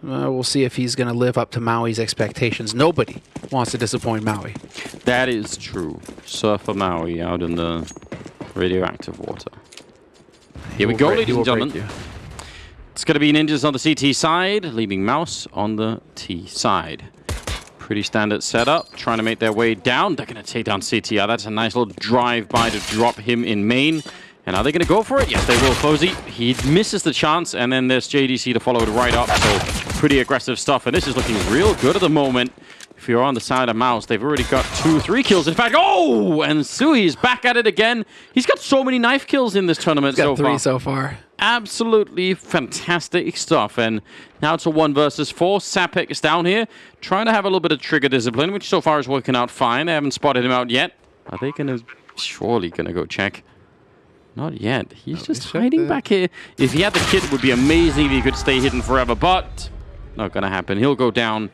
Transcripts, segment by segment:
we'll see if he's going to live up to Maui's expectations. Nobody wants to disappoint Maui. That is true. Surfer Maui out in the radioactive water. Here we go, ladies and gentlemen. It's going to be Ninjas on the CT side, leaving mouz on the T side. Pretty standard setup, trying to make their way down. They're going to take down CTR. That's a nice little drive-by to drop him in main. And are they going to go for it? Yes, they will. Posey, he misses the chance, and then there's JDC to follow it right up. So pretty aggressive stuff, and this is looking real good at the moment. If you're on the side of mouz, they've already got 2-3 kills. In fact, oh! And Sui's back at it again. He's got so many knife kills in this tournament so far. 3 so far. Absolutely fantastic stuff. And now it's a 1 versus 4. Sapek is down here, trying to have a little bit of trigger discipline, which so far is working out fine. They haven't spotted him out yet. Are they going to... Surely going to go check. Not yet. He's just hiding back here. If he had the kit, it would be amazing if he could stay hidden forever, but not going to happen. He'll go down,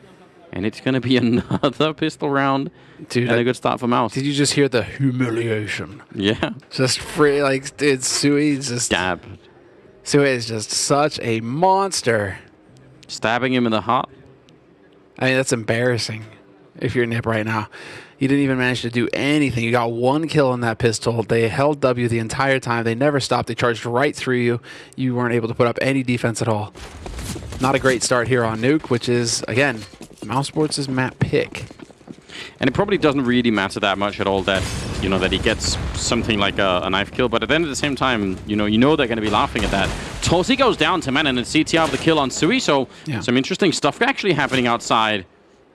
and it's going to be another pistol round. Dude, and a good start for mouz. Did you just hear the humiliation? Yeah. Just free, like, dude, Sui's just... Stab. Sui is just such a monster. Stabbing him in the heart. I mean, that's embarrassing if you're Nip right now. You didn't even manage to do anything. You got 1 kill on that pistol. They held W the entire time. They never stopped. They charged right through you. You weren't able to put up any defense at all. Not a great start here on Nuke, which is, again, mousesports' map pick. And it probably doesn't really matter that much at all that, that he gets something like a knife kill. But then at the same time, you know they're going to be laughing at that. Tulsi goes down to man, and it's CTR with the kill on Sui. So some interesting stuff actually happening outside.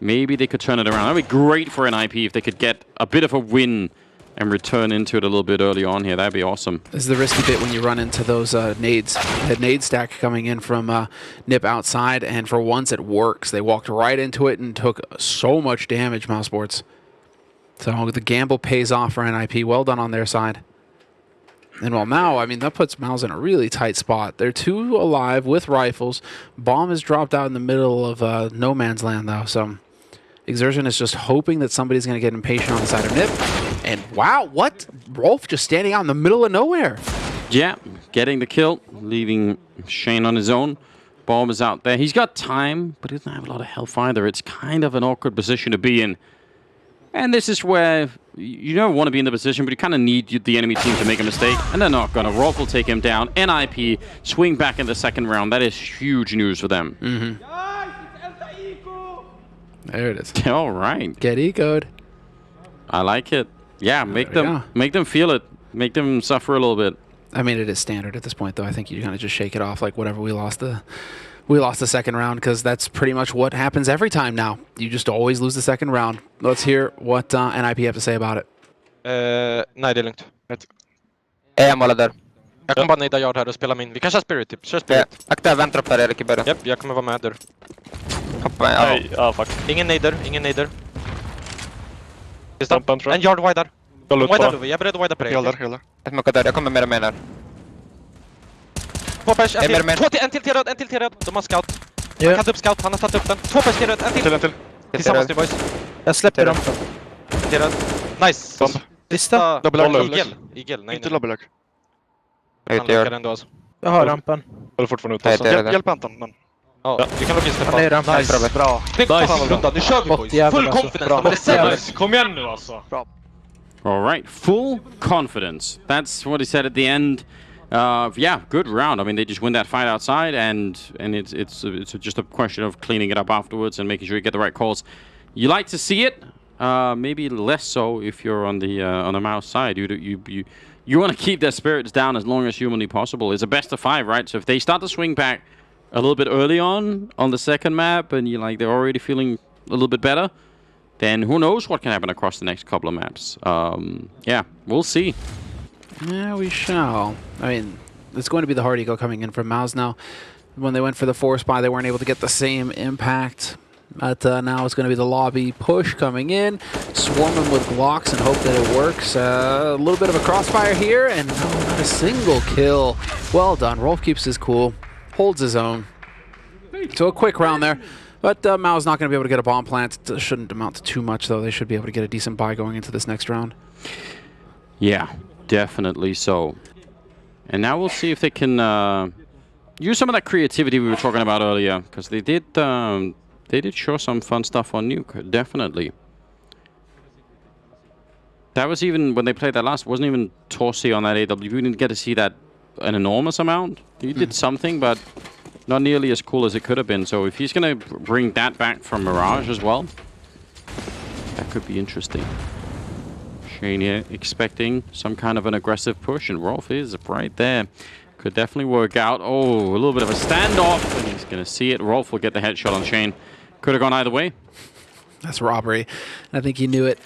Maybe they could turn it around. That would be great for NIP if they could get a bit of a win and return into it a little bit early on here. That'd be awesome. This is the risky bit when you run into those nades. That nade stack coming in from Nip outside, and for once it works. They walked right into it and took so much damage, mousesports. So the gamble pays off for NIP. Well done on their side. And well, now, I mean, that puts mouz in a really tight spot. They're 2 alive with rifles. Bomb is dropped out in the middle of no man's land, though. So Exertion is just hoping that somebody's going to get impatient on the side of Nip. And wow, what? Rolf just standing out in the middle of nowhere. Yeah, getting the kill, leaving Shane on his own. Bomb is out there. He's got time, but he doesn't have a lot of health either. It's kind of an awkward position to be in. And this is where you don't want to be in the position, but you kind of need the enemy team to make a mistake. And they're not going to. Rolf will take him down. NIP swing back in the second round. That is huge news for them. There it is. All right. Get ecoed. I like it. Yeah, make them feel it. Make them suffer a little bit. I mean, it is standard at this point, though. I think you kind of just shake it off like whatever we lost the second round, because that's pretty much what happens every time now. You just always lose the second round. Let's hear what NIP have to say about it. Nej, det är lugnt. Jag målar där. Jag kommer bara nida yard här och spela min. Vi kan köra spirit typ. Kör spirit. Akta vänta upp där Erik i början. Japp, jag kommer vara med där. Hoppa, ja. Fuck. Ingen nader. En yard wide där. Jag är beredd att wida på dig. Healer. Jag smockar där, jag kommer med mig där. 2 pers, en till T-röd. De har scout. Han kan ta upp scout, han har tagit upp den. 2 pers T-röd, en till. Tillsammans till boys. Jag släpper dem. T-röd. Nice. Sista. Igel. Nej, inte lobbylök. Han lockar ändå alltså. Jag har rampen. Håller fortfarande ut alltså. Hjälp Anton, men. Ja, vi kan nog släppa. Han är rampen. Nice. Bra. Nice. Nu kör vi boys. Full confidence. Kom igen nu alltså. Bra. All right, full confidence. That's what he said at the end. Yeah, good round. I mean, they just win that fight outside, and it's just a question of cleaning it up afterwards and making sure you get the right calls. You like to see it, maybe less so if you're on the mouse side. You want to keep their spirits down as long as humanly possible. It's a best of 5, right? So if they start to swing back a little bit early on the second map, and they're already feeling a little bit better, then who knows what can happen across the next couple of maps. Yeah, we'll see. Yeah, we shall. I mean, it's going to be the hard eco coming in from mouz now. When they went for the force buy, they weren't able to get the same impact. But now it's going to be the lobby push coming in, swarming with Glocks and hope that it works. A little bit of a crossfire here, and no, not a single kill. Well done. Rolf keeps his cool, holds his own. So a quick round there. But mouz not going to be able to get a bomb plant. It shouldn't amount to too much, though. They should be able to get a decent buy going into this next round. Yeah, definitely so. And now we'll see if they can use some of that creativity we were talking about earlier, because they did show some fun stuff on Nuke, definitely. That was even when they played that last. Wasn't even Torsi on that AW. We didn't get to see that an enormous amount. He did something, but not nearly as cool as it could have been. So if he's going to bring that back from Mirage as well, that could be interesting. Shane here expecting some kind of an aggressive push, and Rolf is right there. Could definitely work out. Oh, a little bit of a standoff, and he's going to see it. Rolf will get the headshot on Shane. Could have gone either way. That's robbery. I think he knew it.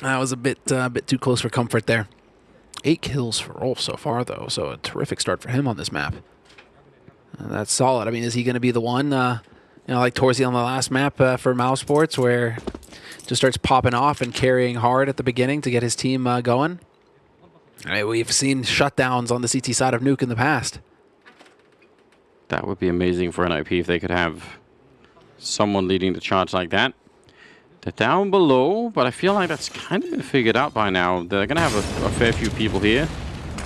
That was a bit too close for comfort there. 8 kills for Rolf so far, though, so a terrific start for him on this map. That's solid. I mean, is he going to be the one, like Torsi on the last map for mousesports, where just starts popping off and carrying hard at the beginning to get his team going? I mean, we've seen shutdowns on the CT side of Nuke in the past. That would be amazing for NIP if they could have someone leading the charge like that. They're down below, but I feel like that's kind of been figured out by now. They're going to have a fair few people here.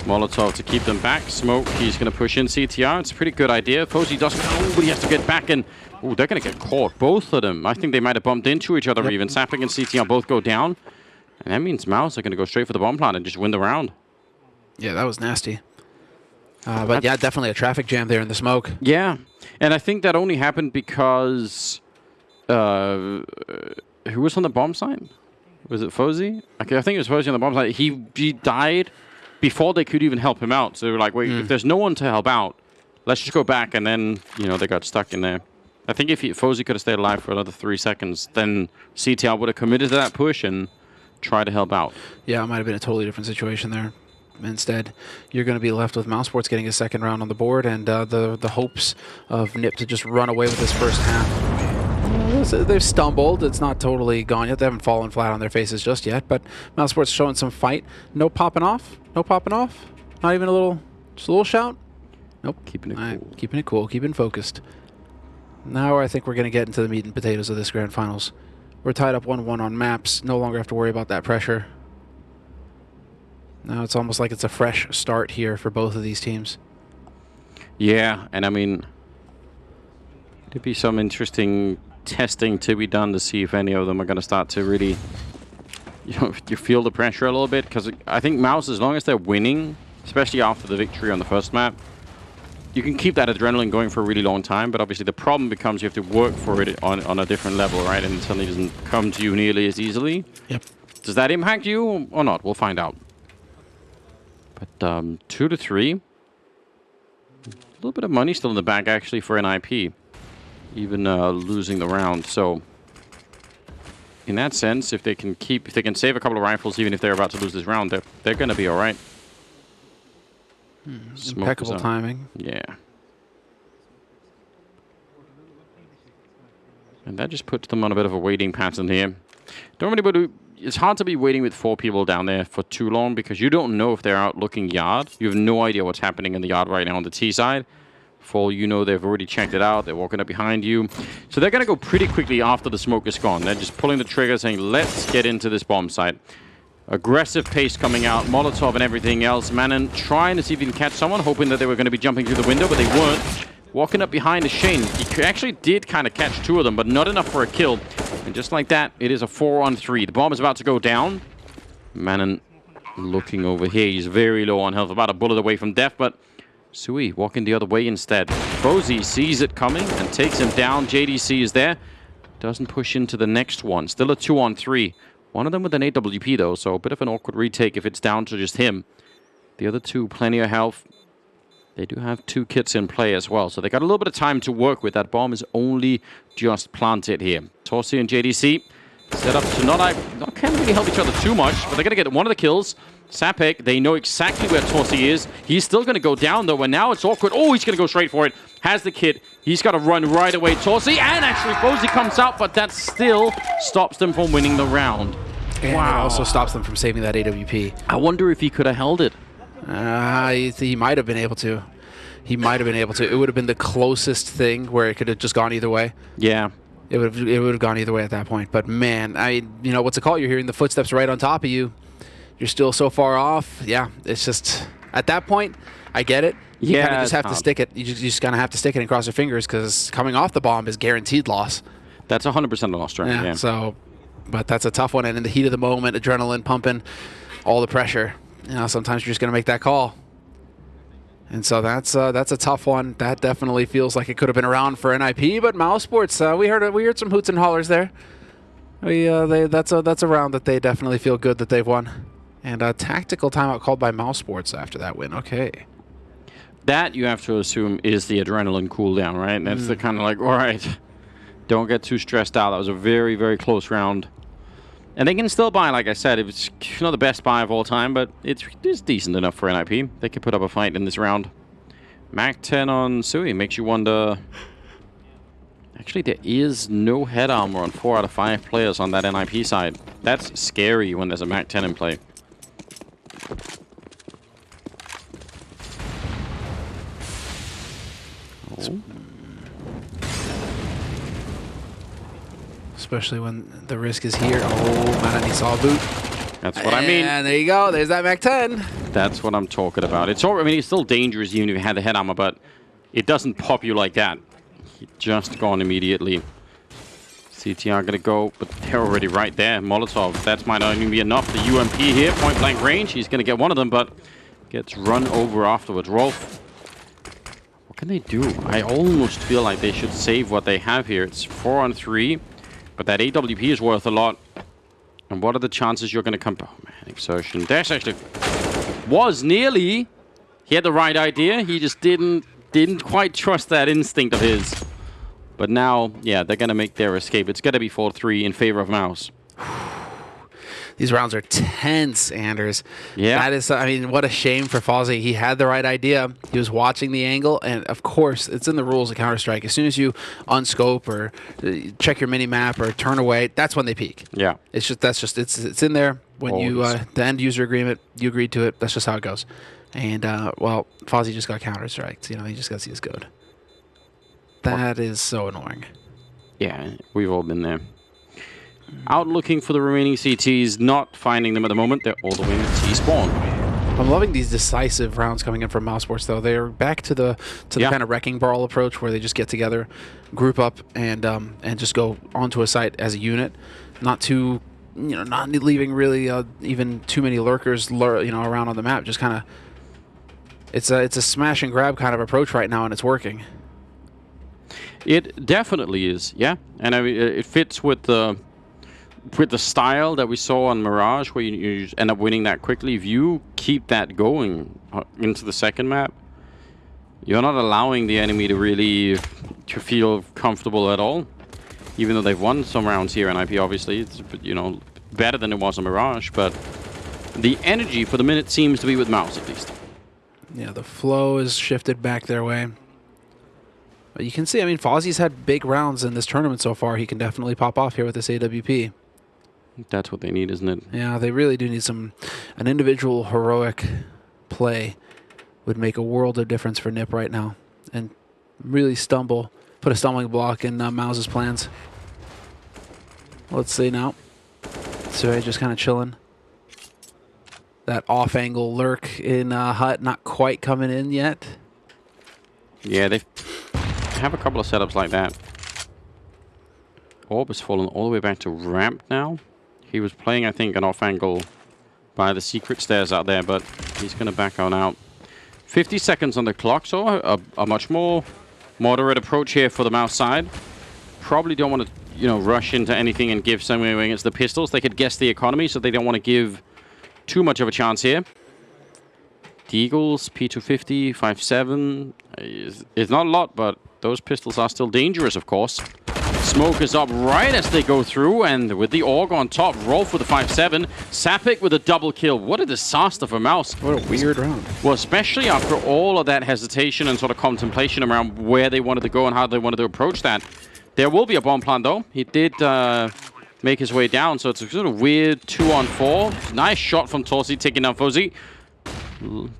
Molotov to keep them back. Smoke, he's going to push in CTR. It's a pretty good idea. Fozy doesn't know, but he has to get back, and they're going to get caught. Both of them. I think they might have bumped into each other even. Sapling and CTR both go down. And that means mouz are going to go straight for the bomb plant and just win the round. Yeah, that was nasty. But yeah, definitely a traffic jam there in the smoke. Yeah, and I think that only happened because... who was on the bomb site? Was it Fozy? Okay, I think it was Fozy on the bomb site. He died before they could even help him out. So they were like, wait, if there's no one to help out, let's just go back. And then, they got stuck in there. I think if Fozy could have stayed alive for another 3 seconds, then CTR would have committed to that push and tried to help out. Yeah, it might have been a totally different situation there. Instead, you're going to be left with mousesports getting a second round on the board, and the hopes of NIP to just run away with this first half. They've stumbled. It's not totally gone yet. They haven't fallen flat on their faces just yet, but mousesports showing some fight. No popping off. No popping off. Not even just a little shout. Nope. Keeping it cool. Keeping it cool. Keeping focused. Now I think we're going to get into the meat and potatoes of this grand finals. We're tied up 1-1 on maps. No longer have to worry about that pressure. Now it's almost like it's a fresh start here for both of these teams. Yeah, and I mean, there'd be some interesting testing to be done to see if any of them are going to start to really, you feel the pressure a little bit. Because I think mouz, as long as they're winning, especially after the victory on the first map, you can keep that adrenaline going for a really long time. But obviously the problem becomes you have to work for it on a different level, right? And it suddenly doesn't come to you nearly as easily. Yep. Does that impact you or not? We'll find out. But 2-3. A little bit of money still in the bag, actually, for NIP. Even losing the round. So, in that sense, if they can save a couple of rifles, even if they're about to lose this round, they're going to be all right. Impeccable timing. Yeah. And that just puts them on a bit of a waiting pattern here. It's hard to be waiting with 4 people down there for too long because you don't know if they're out looking yard. You have no idea what's happening in the yard right now on the T side. For all you know, they've already checked it out. They're walking up behind you. So they're going to go pretty quickly after the smoke is gone. They're just pulling the trigger saying, let's get into this bomb site. Aggressive pace coming out. Molotov and everything else. Manon trying to see if he can catch someone, hoping that they were going to be jumping through the window, but they weren't. Walking up behind is Shane. He actually did kind of catch 2 of them, but not enough for a kill. And just like that, it is a 4-on-3. The bomb is about to go down. Manon looking over here. He's very low on health, about a bullet away from death, but Sui walking the other way instead. Fozy sees it coming and takes him down. JDC is there. Doesn't push into the next one. Still a 2-on-3. One of them with an AWP though, so a bit of an awkward retake if it's down to just him. The other 2, plenty of health. They do have 2 kits in play as well, so they got a little bit of time to work with. That bomb is only just planted here. Torsi and JDC set up to can't really help each other too much, but they're going to get one of the kills. Sapek, they know exactly where Torsi is. He's still going to go down, though, and now it's awkward. Oh, he's going to go straight for it. Has the kit. He's got to run right away. Torsi, and actually Fozy comes out, but that still stops them from winning the round. And it also stops them from saving that AWP. I wonder if he could have held it. He might have been able to. He might have been able to. It would have been the closest thing where it could have just gone either way. Yeah. It would have gone either way at that point. But man, what's it called? You're hearing the footsteps right on top of you. You're still so far off. Yeah, it's just at that point, I get it. You kind of just have to stick it. You just kind of have to stick it and cross your fingers because coming off the bomb is guaranteed loss. That's 100% a loss, right? Yeah. So, but that's a tough one. And in the heat of the moment, adrenaline pumping, all the pressure. You know, sometimes you're just going to make that call. And so that's a tough one. That definitely feels like it could have been around for NIP. But mousesports, we heard some hoots and hollers there. That's a round that they definitely feel good that they've won. And a tactical timeout called by mousesports after that win. Okay. That you have to assume is the adrenaline cooldown, right? And that's the kind of like, all right, don't get too stressed out. That was a very, very close round. And they can still buy, like I said, it's not the best buy of all time, but it's decent enough for NIP. They could put up a fight in this round. Mac-10 on Sui makes you wonder. Actually, there is no head armor on 4 out of 5 players on that NIP side. That's scary when there's a Mac-10 in play. Oh. Especially when the risk is here. Oh, man, he saw a boot. That's what I mean. And there you go. There's that Mac-10. That's what I'm talking about. It's all, I mean, it's still dangerous even if you had the head armor, but it doesn't pop you like that. He just gone immediately. CTR going to go, but they're already right there. Molotov, that might not even be enough. The UMP here, point blank range. He's going to get one of them, but gets run over afterwards. Rolf, what can they do? I almost feel like they should save what they have here. It's 4-on-3, but that AWP is worth a lot. And what are the chances you're going to come... Oh, man, exertion. Dash actually was nearly... He had the right idea. He just didn't quite trust that instinct of his. But now, yeah, they're going to make their escape. It's going to be 4-3 in favor of mouz. These rounds are tense, Anders. Yeah. That is, I mean, what a shame for Fozzy. He had the right idea. He was watching the angle, and of course, it's in the rules of Counter-Strike. As soon as you unscope or check your mini-map or turn away, that's when they peek. Yeah. It's in there. When you, the end user agreement, you agreed to it. That's just how it goes. And, well, Fozzy just got Counter-Striked. You know, he just got to see his code. That is so annoying. Yeah, we've all been there. Out looking for the remaining CTs, not finding them at the moment. They're all the way to T-spawn. I'm loving these decisive rounds coming in from mousesports, though. They're back to the kind of wrecking ball approach where they just get together, group up, and just go onto a site as a unit. Not too, not leaving really even too many lurkers, around on the map. Just kind of, it's a smash and grab kind of approach right now, and it's working. It definitely is, yeah. And I mean, it fits with the style that we saw on Mirage, where you end up winning that quickly. If you keep that going into the second map, you're not allowing the enemy to really feel comfortable at all. Even though they've won some rounds here in IP, obviously, it's better than it was on Mirage. But the energy for the minute seems to be with mouz at least. Yeah, the flow is shifted back their way. But you can see, I mean, Fozzy's had big rounds in this tournament so far. He can definitely pop off here with this AWP. That's what they need, isn't it? Yeah, they really do need an individual heroic play would make a world of difference for NIP right now. And really put a stumbling block in mouz's plans. Let's see now. Sui just kind of chilling. That off-angle lurk in Hut not quite coming in yet. Yeah, they have a couple of setups like that. Orb has fallen all the way back to ramp now. He was playing, I think, an off-angle by the secret stairs out there, but he's going to back on out. 50 seconds on the clock, so a much more moderate approach here for the mouz side. Probably don't want to, rush into anything and give something away against the pistols. They could guess the economy, so they don't want to give too much of a chance here. The Eagles, P250, 5.7. It's not a lot, but those pistols are still dangerous, of course. Smoke is up right as they go through, and with the AUG on top, Rolf with the 5.7, Sapik with a double kill. What a disaster for mouz. What a weird round. Well, especially after all of that hesitation and sort of contemplation around where they wanted to go and how they wanted to approach that. There will be a bomb plant, though. He did make his way down, so it's a sort of weird 2-on-4. Nice shot from Torsi taking down Fozzy.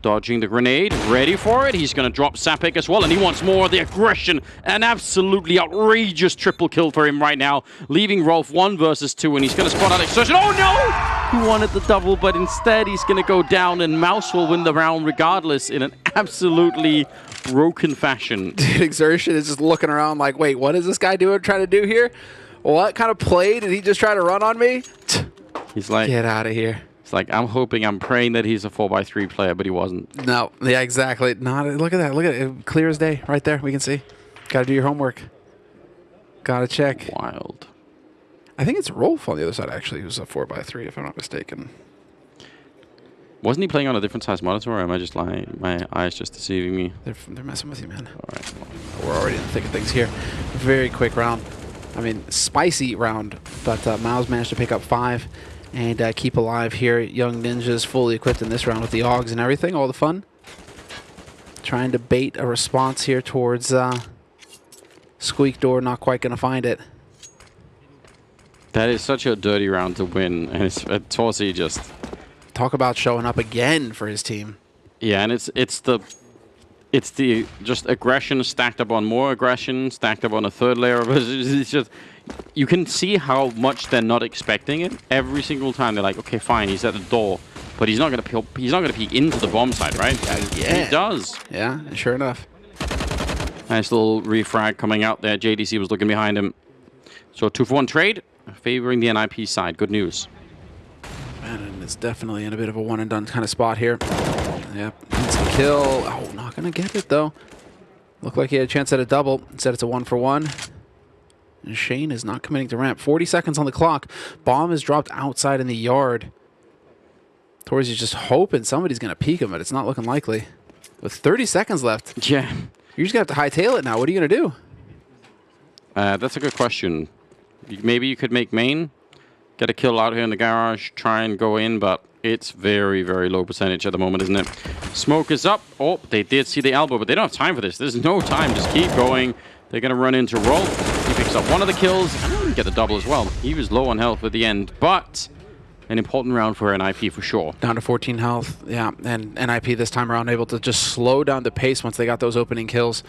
Dodging the grenade, ready for it. He's going to drop Sapek as well, and he wants more of the aggression. An absolutely outrageous triple kill for him right now, leaving Rolf 1 versus 2, and he's going to spot out Exertion. Oh no! He wanted the double, but instead he's going to go down, and mouz will win the round regardless in an absolutely broken fashion. Dude, Exertion is just looking around like, wait, what is this guy trying to do here? What kind of play did he just try to run on me? He's like, get out of here. It's like, I'm praying that he's a 4x3 player, but he wasn't. No, yeah, exactly. Not. Look at that. Look at it. Clear as day right there. We can see. Got to do your homework. Got to check. Wild. I think it's Rolf on the other side, actually, who's a 4x3, if I'm not mistaken. Wasn't he playing on a different size monitor, or am I just lying? My eyes just deceiving me? They're messing with you, man. All right. We're already in the thick of things here. Very quick round. I mean, spicy round, but mouz managed to pick up 5 and keep alive here. Young Ninjas fully equipped in this round with the AUGs and everything, all the fun. Trying to bait a response here towards Squeak Door, not quite going to find it. That is such a dirty round to win, and it's Torsi just... Talk about showing up again for his team. Yeah, and it's the just aggression stacked up on more aggression, stacked up on a third layer of it. It's just, you can see how much they're not expecting it. Every single time they're like, okay, fine, he's at the door, but he's not gonna peek into the bomb site, right? Yeah. He does. Yeah, sure enough. Nice little refrag coming out there. JDC was looking behind him. So 2-for-1 trade, favoring the NIP side. Good news. Man, it's definitely in a bit of a one-and-done kind of spot here. Yep, needs to kill. Oh, not going to get it, though. Looked like he had a chance at a double. Instead, it's a 1-for-1. And Shane is not committing to ramp. 40 seconds on the clock. Bomb is dropped outside in the yard. Torres is just hoping somebody's going to peek him, but it's not looking likely. With 30 seconds left. Yeah. You're just going to have to hightail it now. What are you going to do? That's a good question. Maybe you could make main, get a kill out here in the garage, try and go in, but it's very, very low percentage at the moment, isn't it? Smoke is up. Oh, they did see the elbow, but they don't have time for this. There's no time. Just keep going. They're going to run into Rolf. He picks up one of the kills and get the double as well. He was low on health at the end, but an important round for NIP for sure. Down to 14 health. Yeah, and NIP this time around able to just slow down the pace once they got those opening kills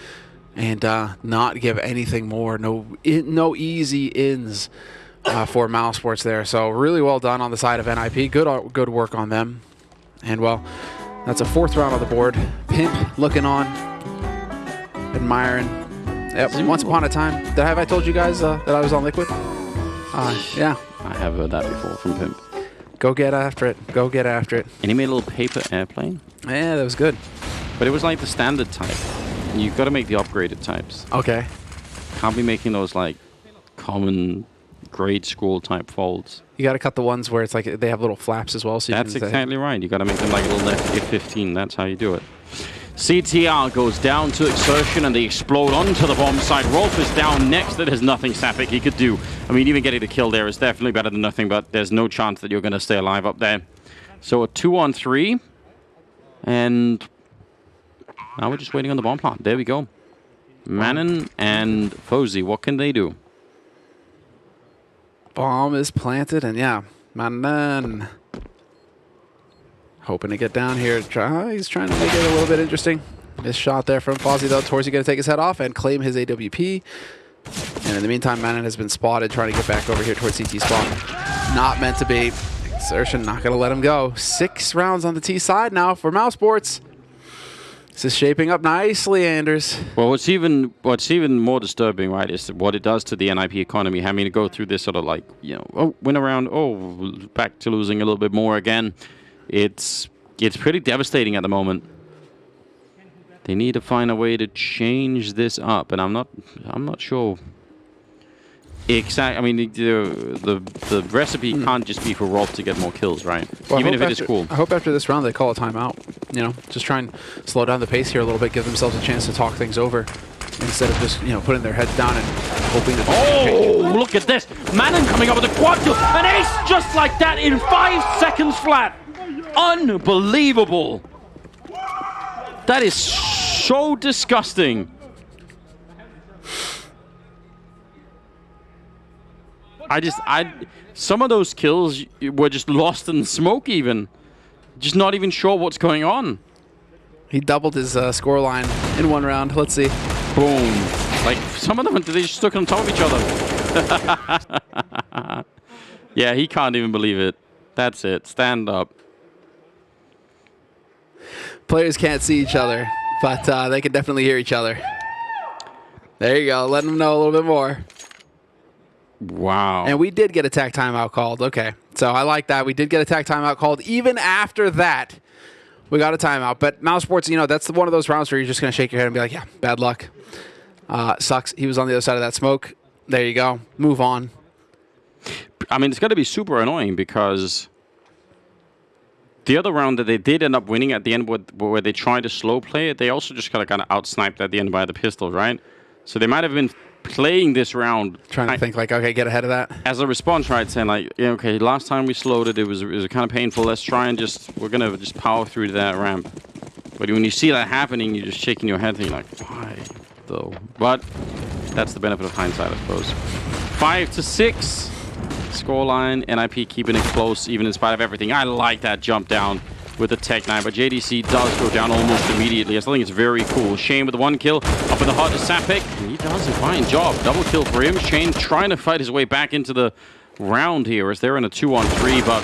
and not give anything more. No easy ins for mousesports there. So really well done on the side of NIP. Good work on them. And well, that's a 4th round on the board. Pimp looking on, admiring. Yep. Once upon a time. Have I told you guys that I was on Liquid? Yeah. I have heard that before from Pimp. Go get after it. Go get after it. And he made a little paper airplane. Yeah, that was good. But it was like the standard type. You've got to make the upgraded types. Okay. Can't be making those like common grade school type folds. You got to cut the ones where it's like they have little flaps as well. So that's exactly right. You got to make them like a little F-15. That's how you do it. CTR goes down to Exertion and they explode onto the bomb site. Rolf is down next. There's nothing Sapek he could do. I mean, even getting the kill there is definitely better than nothing, but there's no chance that you're going to stay alive up there. So a 2-on-3. And now we're just waiting on the bomb plant. There we go. Manon and Fozy, what can they do? Bomb is planted, and yeah, Manon hoping to get down here. He's trying to make it a little bit interesting. Missed shot there from Fozy, though. Torsi going to take his head off and claim his AWP. And in the meantime, Manon has been spotted trying to get back over here towards CT spawn. Not meant to be. Exertion not going to let him go. 6 rounds on the T side now for mousesports. This is shaping up nicely, Anders. Well, what's even more disturbing, right, is what it does to the NIP economy. I mean, to go through this sort of like, you know, oh, win a round, oh, back to losing a little bit more again. It's pretty devastating at the moment. They need to find a way to change this up, and I'm not sure. Exactly. I mean, the recipe can't just be for Rolf to get more kills, right? Well, even if it is cool. I hope after this round they call a timeout. You know, just try and slow down the pace here a little bit, give themselves a chance to talk things over instead of just, you know, putting their heads down and hoping that. Oh, look at this! Manon coming up with a quad kill, an ace just like that in 5 seconds flat. Unbelievable! That is so disgusting. Some of those kills were just lost in the smoke even. Just not even sure what's going on. He doubled his scoreline in one round. Let's see. Boom. Like, some of them, they just stuck on top of each other. Yeah, he can't even believe it. That's it. Stand up. Players can't see each other, but they can definitely hear each other. There you go. Letting them know a little bit more. Wow. And we did get a tag timeout called. Okay. So I like that. We did get a tag timeout called. Even after that, we got a timeout. But mousesports, you know, that's one of those rounds where you're just going to shake your head and be like, yeah, bad luck. Sucks. He was on the other side of that smoke. There you go. Move on. I mean, it's going to be super annoying because the other round that they did end up winning at the end where they tried to slow play it, they also just got kind of out-sniped at the end by the pistol, right? So they might have been playing this round trying to think like, okay, get ahead of that as a response, right? Saying like, yeah, okay, last time we slowed it, it was kind of painful. Let's try and we're gonna just power through to that ramp. But when you see that happening, you're just shaking your head, thinking like, why though? But that's the benefit of hindsight, I suppose. 5-6 scoreline. NIP keeping it close, even in spite of everything. I like that jump down with the Tech 9, but JDC does go down almost immediately. I still think it's very cool. Shane with the 1 kill, up in the heart of Sapek. He does a fine job. Double kill for him. Shane trying to fight his way back into the round here as they're in a 2-on-3, but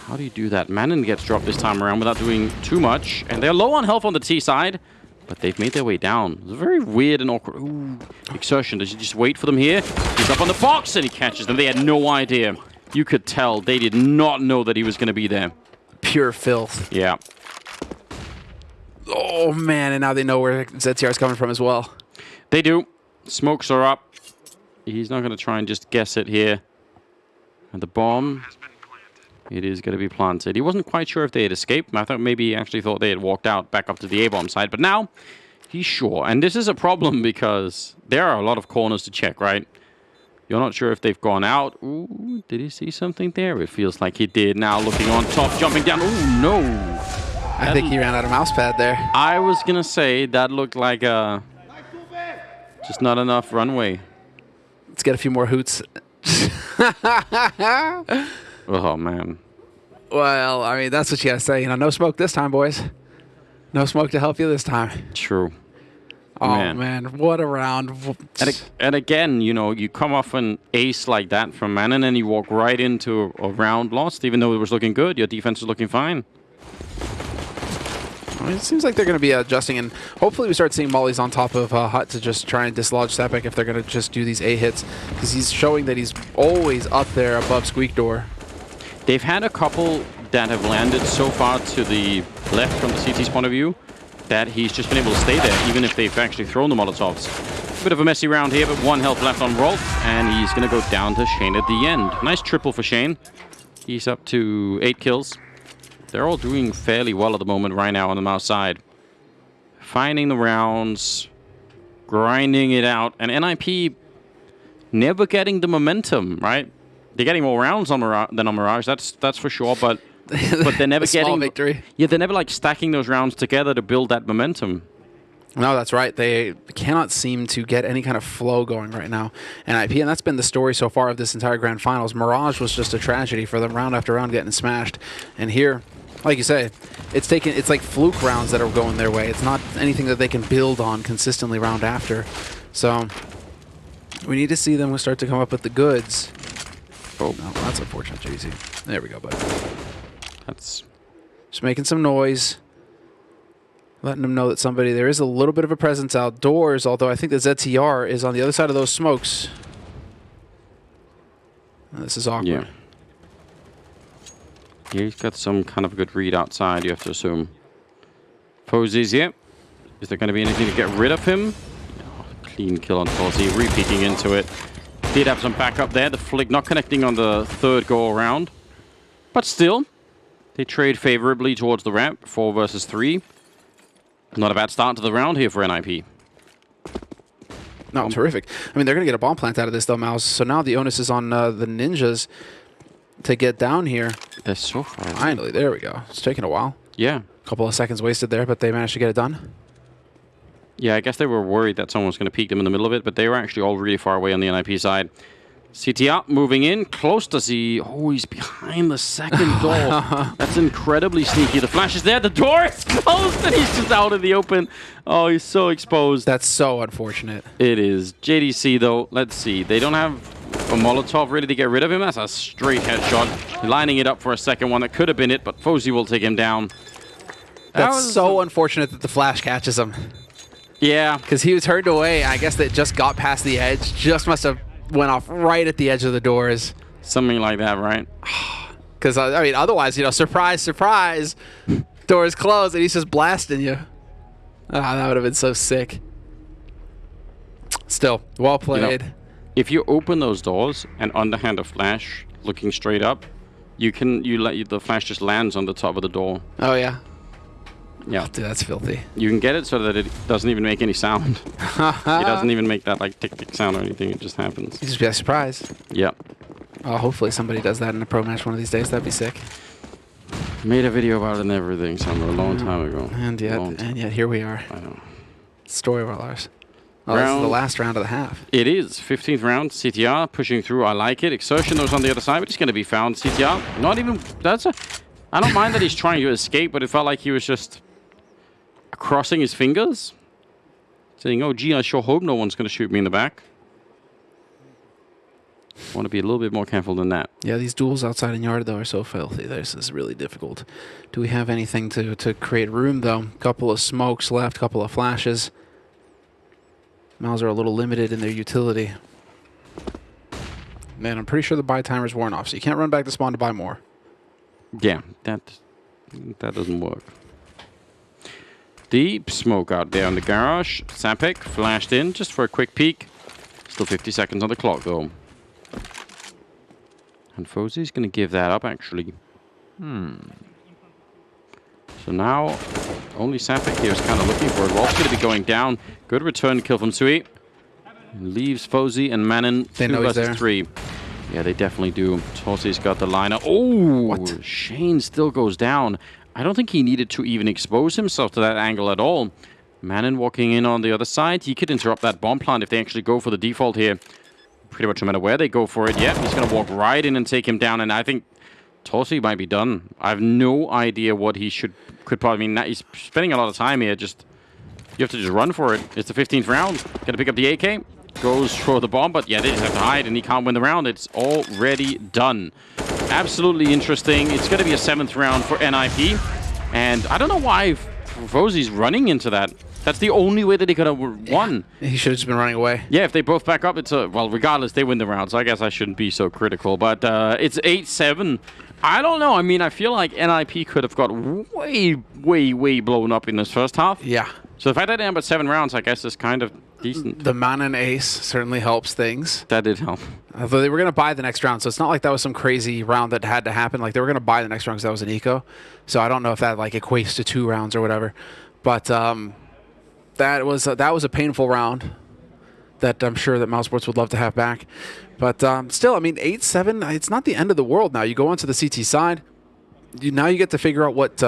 how do you do that? Manon gets dropped this time around without doing too much, and they're low on health on the T side, but they've made their way down. It's a very weird and awkward. Ooh, Exertion. Does he just wait for them here? He's up on the box, and he catches them. They had no idea. You could tell they did not know that he was going to be there. Pure filth. Yeah. Oh, man, and now they know where ZTR is coming from as well. They do. Smokes are up. He's not going to try and just guess it here. And the bomb, it is going to be planted. He wasn't quite sure if they had escaped. I thought maybe he actually thought they had walked out back up to the A-bomb side. But now, he's sure. And this is a problem because there are a lot of corners to check, right? You're not sure if they've gone out. Ooh, did he see something there? It feels like he did. Now looking on top, jumping down. Ooh, no. I think he ran out of mouse pad there. I was going to say that looked like just not enough runway. Let's get a few more hoots. Oh, man. Well, I mean, that's what you got to say. You know, no smoke this time, boys. No smoke to help you this time. True. Oh, man, what a round. And again, you know, you come off an ace like that from Manon and you walk right into a round lost, even though it was looking good. Your defense is looking fine. I mean, it seems like they're going to be adjusting, and hopefully we start seeing mollies on top of Hut to just try and dislodge Sapek if they're going to just do these A hits, because he's showing that he's always up there above Squeak Door. They've had a couple that have landed so far to the left from the CT's point of view that he's just been able to stay there, even if they've actually thrown the Molotovs. Bit of a messy round here, but 1 health left on Rolf, and he's going to go down to Shane at the end. Nice triple for Shane. He's up to 8 kills. They're all doing fairly well at the moment right now on the mouse side. Finding the rounds, grinding it out, and NIP never getting the momentum, right? They're getting more rounds on than on Mirage, that's for sure, but they're never getting victory. Yeah, they're never like stacking those rounds together to build that momentum. No, that's right. They cannot seem to get any kind of flow going right now. NIP, and that's been the story so far of this entire Grand Finals. Mirage was just a tragedy for them, round after round getting smashed. And here, like you say, it's like fluke rounds that are going their way. It's not anything that they can build on consistently round after. So we need to see them start to come up with the goods. Oh, no, that's unfortunate, JC. There we go, bud. That's just making some noise. Letting them know that there is a little bit of a presence outdoors, although I think the ZTR is on the other side of those smokes. This is awkward. Yeah. He's got some kind of good read outside, you have to assume. Posey's here. Is there going to be anything to get rid of him? Oh, clean kill on Posey, repeating into it. Did have some backup there. The flick not connecting on the 3rd go around. But still, they trade favorably towards the ramp. 4 versus 3. Not a bad start to the round here for NIP. No, terrific. I mean, they're going to get a bomb plant out of this, though, Mouse. So now the onus is on the ninjas to get down here. They're so far away. Finally, there we go. It's taking a while. Yeah. A couple of seconds wasted there, but they managed to get it done. Yeah, I guess they were worried that someone was going to peek them in the middle of it, but they were actually all really far away on the NIP side. CTR moving in. Close to see. Oh, he's behind the second door. That's incredibly sneaky. The flash is there. The door is closed and he's just out in the open. Oh, he's so exposed. That's so unfortunate. It is. JDC, though, let's see. They don't have a Molotov ready to get rid of him. That's a straight headshot. Lining it up for a second one. That could have been it, but FURIA will take him down. That's so unfortunate that the flash catches him. Yeah. Because he was turned away. I guess that just got past the edge. Just must have went off right at the edge of the doors. Something like that, right? Because, I mean, otherwise, you know, surprise, surprise. Doors closed and he's just blasting you. Ah, that would have been so sick. Still, well played. You know, if you open those doors and underhand a flash looking straight up, the flash just lands on the top of the door. Oh, yeah. Yeah. Oh, dude, that's filthy. You can get it so that it doesn't even make any sound. It doesn't even make that like tick tick sound or anything. It just happens. You just be surprised. Yeah. Oh, hopefully somebody does that in a pro match one of these days. That'd be sick. Made a video about it and everything somewhere a long time ago. And yet here we are. I know. Story of our lives. Oh, this is the last round of the half. It is. 15th round. CTR pushing through. I like it. Exertion was on the other side, but he's going to be found. CTR, not even... I don't mind that he's trying to escape, but it felt like he was just crossing his fingers. Saying, oh, gee, I sure hope no one's going to shoot me in the back. Want to be a little bit more careful than that. Yeah, these duels outside in yard, though, are so filthy. This is really difficult. Do we have anything to create room, though? Couple of smokes left, couple of flashes. mouz are a little limited in their utility. Man, I'm pretty sure the buy timer's worn off, so you can't run back to spawn to buy more. Yeah, that doesn't work. Deep smoke out there in the garage. Sapek flashed in just for a quick peek. Still 50 seconds on the clock, though. And FURIA's going to give that up, actually. So now, only Sapek here is kind of looking for it. Rolf's going to be going down. Good return kill from Sui. Leaves FURIA and Manon 2 versus 3. Yeah, they definitely do. Tossi's got the liner. Oh, what? Shane still goes down. I don't think he needed to even expose himself to that angle at all. Manon walking in on the other side. He could interrupt that bomb plant if they actually go for the default here. Pretty much no matter where they go for it. Yeah, he's going to walk right in and take him down. And I think Tossi might be done. I have no idea what he could probably... I mean, he's spending a lot of time here. You have to just run for it. It's the 15th round. Going to pick up the AK. Goes for the bomb, but yeah, they just have to hide, and he can't win the round. It's already done. Absolutely interesting. It's going to be a 7th round for NIP, and I don't know why FURIA's running into that. That's the only way that he could have won. Yeah, he should have just been running away. Yeah, if they both back up, well, regardless, they win the round, so I guess I shouldn't be so critical, but it's 8-7. I don't know. I mean, I feel like NIP could have got way, way, way blown up in this first half. Yeah. So the fact that they had but 7 rounds, I guess, is kind of decent. The Manon ace certainly helps things. That did help. Although they were going to buy the next round, so it's not like that was some crazy round that had to happen. Like, they were going to buy the next round because that was an eco. So I don't know if that, like, equates to 2 rounds or whatever. But that was a painful round that I'm sure that mousesports would love to have back. But still, I mean, 8-7, it's not the end of the world now. You go onto the CT side. Now you get to figure out what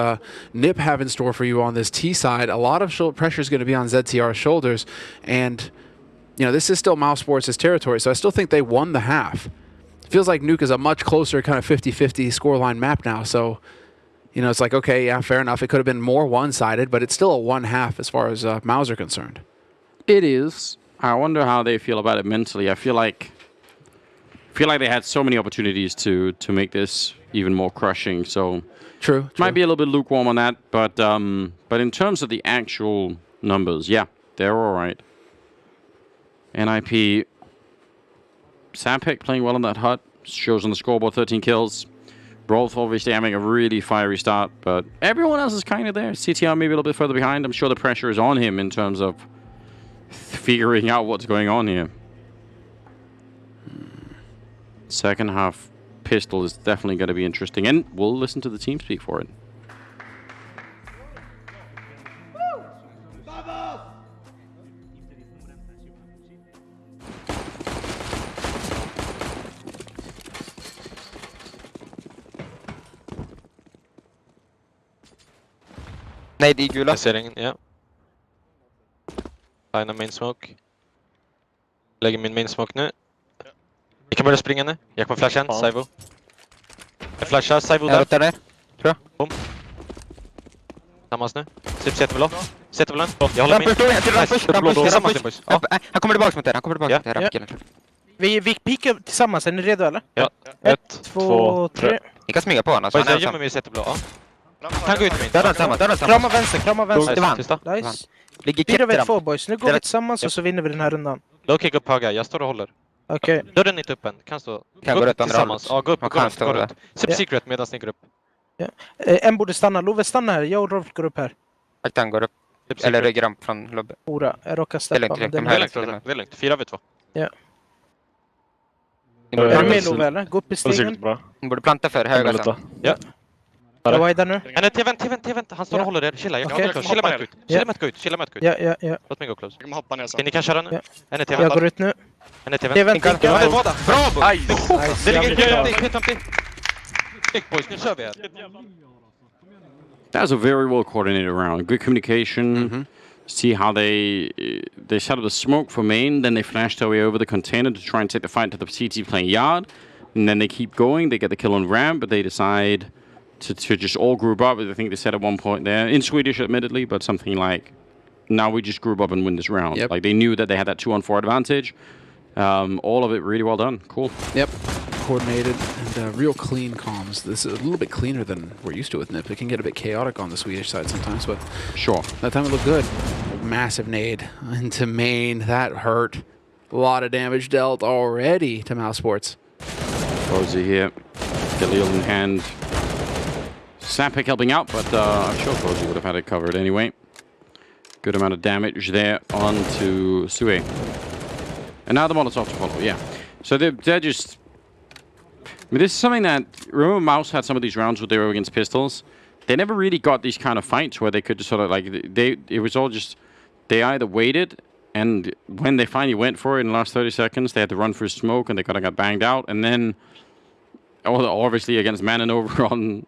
NIP have in store for you on this T side. A lot of pressure is going to be on ZTR's shoulders. And, you know, this is still mousesports' territory, so I still think they won the half. It feels like Nuke is a much closer kind of 50-50 scoreline map now. So, you know, it's like, okay, yeah, fair enough. It could have been more one-sided, but it's still a 1/2 as far as mouz are concerned. It is. I wonder how they feel about it mentally. I feel like they had so many opportunities to make this even more crushing. So true. Might be a little bit lukewarm on that, but in terms of the actual numbers, yeah, they're all right. NIP, Sapek playing well in that hut, shows on the scoreboard 13 kills. Rolf obviously having a really fiery start, but everyone else is kind of there. CTR maybe a little bit further behind. I'm sure the pressure is on him in terms of figuring out what's going on here. Second half pistol is definitely going to be interesting, and we'll listen to the team speak for it. Nade i gula. Placeringen, ja. Lina main smoke. Lägger min main smoke nu. Vi kan börja springa nu. Jag kommer flasha en, Saivo. Jag flashar, Saivo där. Jag tror jag. Boom. Tillsammans nu. Sätt väl upp. Sätt väl en. Jag håller med. Rampush. Han kommer tillbaka mot er. Vi pikar tillsammans, är ni redo eller? Ja. 1, 2, 3. Ni kan smyga på honom. Jag gömmer mig i sätt blå. Kan gå ut min. Krama vänster. Tysta. Nice. Ligger 4v2 boys, nu går vi tillsammans och så vinner vi den här rundan. Low kick upp höga, jag står och håller. Okej. Dörren är inte öppen, kan stå. Kan gå ut tillsammans. Ja, gå upp. Gå Sip secret medan ni går upp. En borde stanna, Love stanna här, jag och Rolf går upp här. Han går upp. Eller rygger från lobby. Ora, jag råkar steppa. Det är lugnt, 4v2. Ja. Ni Är du med Love eller? Gå upp i stegen. Ni borde planta för höga sen. Ja. Jag var där nu. Vänta. Han står och håller er. Chilla, jag kan chilla med att gå ut. Chilla med att gå ut. Ja. Låt mig gå close. Jag kommer hoppa ner så. Ni kan köra nu. Jag går ut nu. Det Event. Bravo! Nice. Det ligger 50. Boys, nu kör vi här. That was a very well coordinated round. Good communication. See how they set up the smoke for main, then they flash their way over the container to try and take the fight to the CT playing yard. And then they keep going. They get the kill on ramp, but they decide to just all group up. I think they said at one point there, in Swedish admittedly, but something like, now we just group up and win this round. Yep. Like they knew that they had that 2-on-4 advantage. All of it really well done. Cool. Yep. Coordinated and real clean comms. This is a little bit cleaner than we're used to with NIP. It can get a bit chaotic on the Swedish side sometimes, but Sure. that time it looked good. Massive nade into main. That hurt. A lot of damage dealt already to mousesports. Posey here. Galil in hand. Sapik helping out, but I'm sure Posey would have had it covered anyway. Good amount of damage there onto Sue. And now the Molotov to follow, yeah. So they're just... I mean, this is something that... Remember mouz had some of these rounds where they were against pistols? They never really got these kind of fights where they could just sort of like... It was all just... They either waited, and when they finally went for it in the last 30 seconds, they had to run through smoke, and they kind of got banged out. And then... Obviously against Manon over on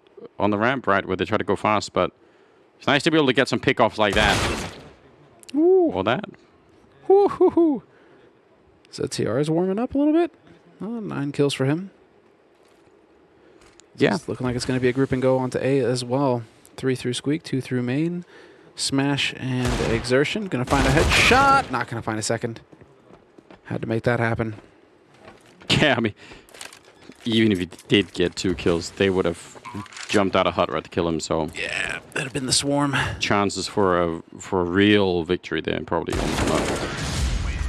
the ramp, right, where they try to go fast, but... It's nice to be able to get some pickoffs like that. Ooh, or that. Woo-hoo-hoo. So TR is warming up a little bit. 9 kills for him. Yeah. It's looking like it's going to be a group and go onto A as well. 3 through Squeak, 2 through main. Smash and Exertion. Going to find a headshot. Not going to find a second. Had to make that happen. Yeah, I mean, even if he did get 2 kills, they would have jumped out of hut right to kill him, so... Yeah, that'd have been the swarm. Chances for a real victory there, probably almost not.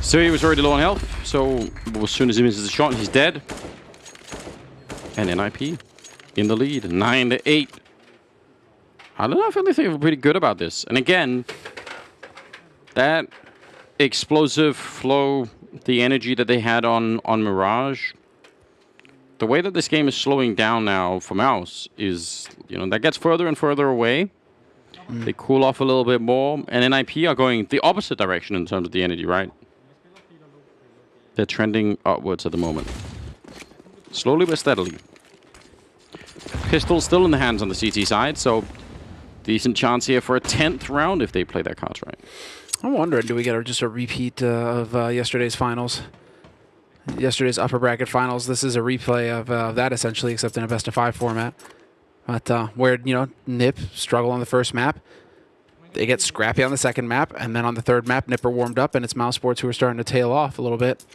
So he was already low on health, so as soon as he misses the shot, he's dead. And NIP in the lead, 9-8. I don't know, I feel like they were pretty good about this. And again, that explosive flow, the energy that they had on Mirage, the way that this game is slowing down now for mouz is, that gets further and further away. They cool off a little bit more, and NIP are going the opposite direction in terms of the energy, right? They're trending upwards at the moment. Slowly but steadily. Pistol still in the hands on the CT side, so decent chance here for a 10th round if they play their cards right. I'm wondering, do we get just a repeat of yesterday's finals? Yesterday's upper bracket finals. This is a replay of that essentially, except in a best-of-5 format. But where, NIP struggle on the first map. They get scrappy on the second map, and then on the third map, NIP are warmed up, and it's mousesports who are starting to tail off a little bit.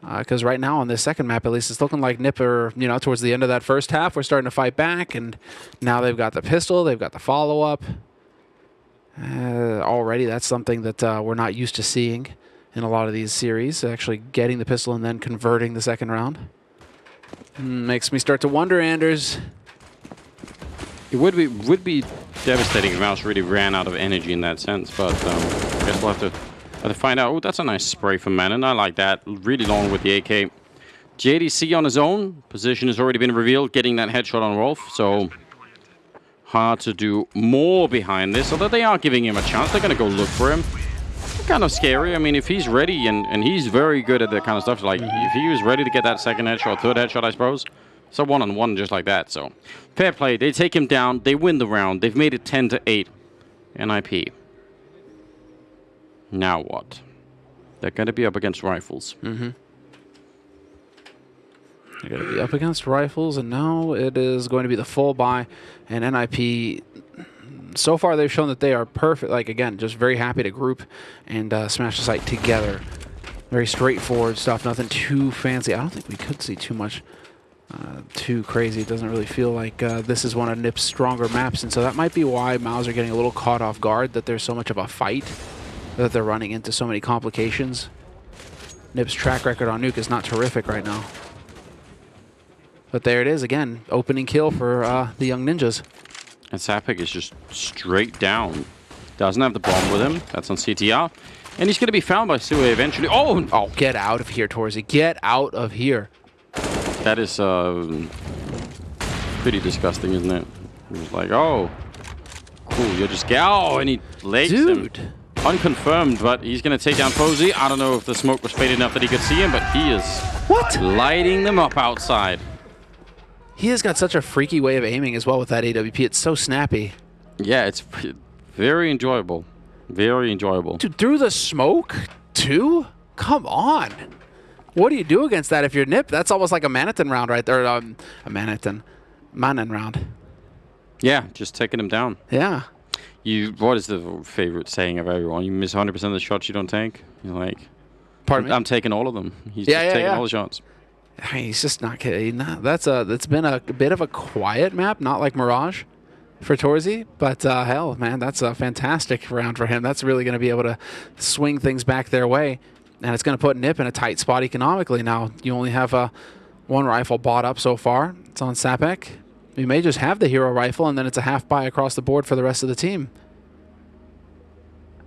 Because right now on this second map, at least, it's looking like NIP are, towards the end of that first half, we're starting to fight back, and now they've got the pistol, they've got the follow-up. Already, that's something that we're not used to seeing in a lot of these series, actually getting the pistol and then converting the second round. Makes me start to wonder, Anders. It would be devastating if mouz really ran out of energy in that sense, but I guess we'll have to find out. Oh, that's a nice spray from Manon. I like that. Really long with the AK. JDC on his own. Position has already been revealed, getting that headshot on Rolf, so hard to do more behind this, although they are giving him a chance. They're going to go look for him. Kind of scary. I mean, if he's ready, and he's very good at that kind of stuff, like if he was ready to get that second headshot, third headshot, I suppose, it's a one-on-one just like that. So fair play. They take him down. They win the round. They've made it 10-8. NIP. Now what? They're going to be up against rifles. They're going to be up against rifles, and now it is going to be the full buy. And NIP, so far they've shown that they are perfect. Like, again, just very happy to group and smash the site together. Very straightforward stuff, nothing too fancy. I don't think we could see too much too crazy. It doesn't really feel like this is one of NIP's stronger maps, and so that might be why mouz are getting a little caught off guard, that there's so much of a fight, that they're running into so many complications. NIP's track record on Nuke is not terrific right now. But there it is again, opening kill for the young ninjas. And Sapik is just straight down. Doesn't have the bomb with him. That's on CTR. And he's going to be found by Sue eventually. Oh! Oh, get out of here, Torzy. Get out of here. That is pretty disgusting, isn't it? He's like, oh, cool, you're just... Oh, and he lays him. Unconfirmed, but he's going to take down Posey. I don't know if the smoke was faded enough that he could see him, but he is lighting them up outside. He has got such a freaky way of aiming as well with that AWP. It's so snappy. Yeah, it's very enjoyable. Very enjoyable. Dude, through the smoke, too? Come on. What do you do against that if you're NIP? That's almost like a Manhattan round right there. A Manhattan round. Yeah, just taking him down. Yeah. What is the favorite saying of everyone? You miss 100% of the shots you don't take? You're like, pardon me? I'm taking all of them. He's just taking all the shots. I mean, he's just not kidding. That's been a bit of a quiet map, not like Mirage for Torzy, but hell, man, that's a fantastic round for him. That's really going to be able to swing things back their way, and it's going to put NIP in a tight spot economically. Now, you only have one rifle bought up so far. It's on Sapek. You may just have the hero rifle, and then it's a half buy across the board for the rest of the team.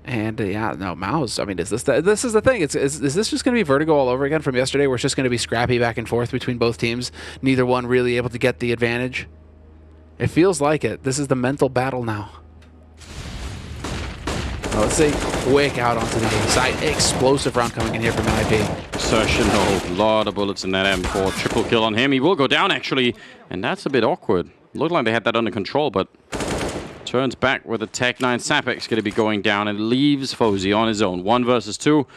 And yeah, no, mouz. I mean, this is the thing. Is this just going to be Vertigo all over again from yesterday, where it's just going to be scrappy back and forth between both teams, neither one really able to get the advantage? It feels like it. This is the mental battle now. Oh, let's say quick out onto the side. Explosive round coming in here from NIP. Assertional. A lot of bullets in that M4. Triple kill on him. He will go down, actually. And that's a bit awkward. Looked like they had that under control, but turns back with a Tech 9. Sapek's going to be going down and leaves Fozy on his own. 1 versus 2.